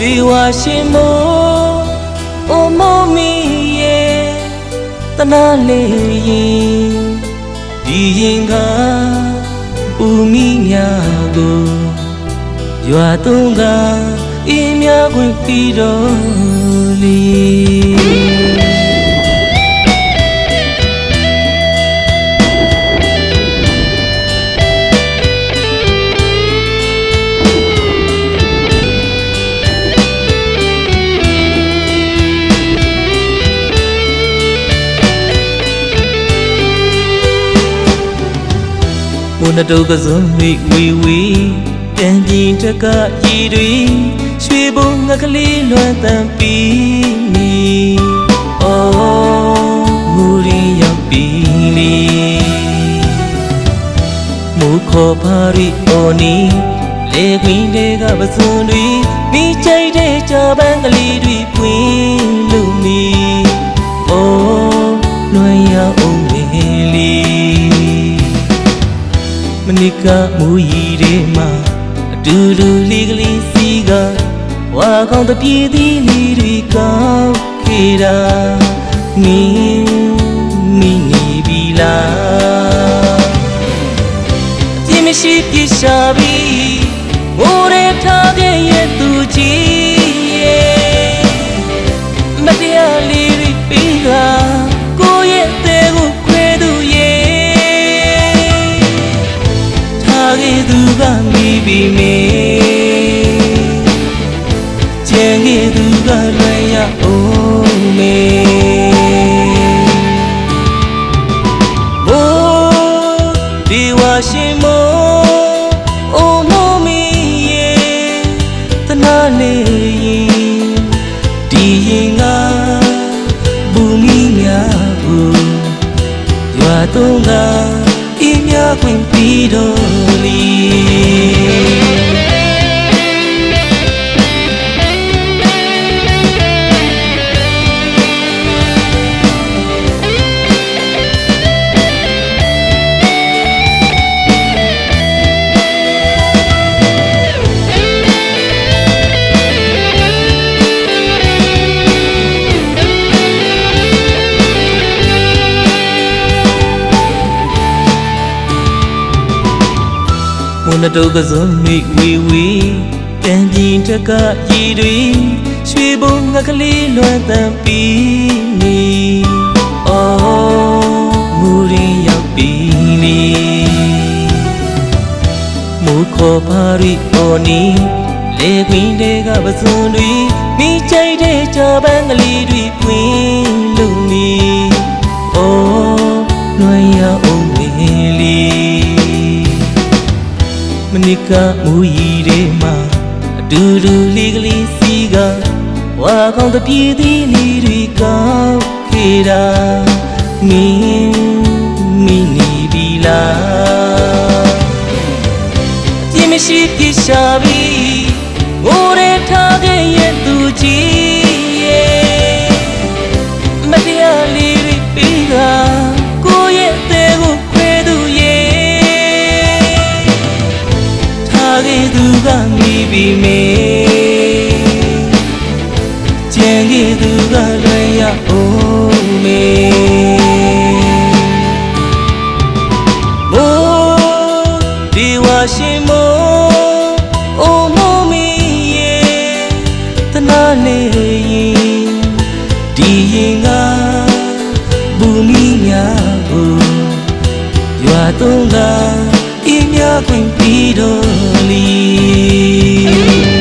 ဒီဝါရှင်မို့အိုမိုမီရဲ့တနာလေးရင်ဒီရင်ကဦးမီများကိုရွာတုံးကအင်းများခွင့်ပြီးတော့လေဘုန်းတော်ကစုံဝီဝီတန်ကြီးတကရီတွေရွှေဘုံငကလေးလွမ်းတမ်းပြီးနီအော်မူရင်ရောက်ပြီးလေမူခေါ်ပါရီအော်နီလေခွင်းတွေကပစွန်တွေမိကြိုက်တဲ့ကြပန်းကလေးတွေပွင့်လို့မီအော်လွမ်းရအောင်လေမနိကမူကြီးတွေမှာအတူတူလေးကလေးစီကဝါကောင်းတပြေးသည်လေးတွေကောက်ခေတာမင်းနေပြီလားအပြင်းမရှိပြရှာပြီးမိုးရဲထားခဲ့ရဲ့သူကြီးရဲ့မတရားလေးတွေပြီးကကိုရဲ့တဲ့ကိုခွဲသူသူကမိပြီးမေကျန်ခဲ့သူကလွယ်ရအောင်မေမိုးဒီဝါရှင်မိုးအိုမိုမီရဲ့တနာလေးရင်ဒီရင်ကဘူမီများကိုရွာတုံးကအင်းများခွင့်ပြီးတော့လီဘုန်းတော်ကစုံဝီတန်ကြီးတကရီတွေရွှေဘုံငကလေးလွမ်းတမ်းပြီးနီအော်မူရင်ရောက်ပြီးလေမူခေါ်ပါရီအော်နီလေခွင်းတွေကပစွန်တွေမိကြိုက်တဲ့ကြပန်းကလေးတွေပွင့်လို့မီအော်လွမ်းရအောင်လေမနိကမူကြီးတွေမှာအတူတူလေးကလေးစီကဝါကောင်းတပြေးသည်လေးတွေကောက်ခေတာမင်းနေပြီလားအပြင်းမရှိပြရှာပြီးငိုရဲထားခဲ့ရဲ့သူကြီးရဲ့မတရားလေးတွေပြီးကကိုရဲ့တဲ့ကိုခွဲသူသူကမိပြီးမေကျန်ခဲ့သူကလွယ်ရအောင်မေမိုးဒီဝါရှင်မိုးအိုမိုမီရဲ့တနာလေးရင်ဒီရင်ကဘူမီများကိုရွာတုံးကအင်းများခွင့်ပြီးတော့လီ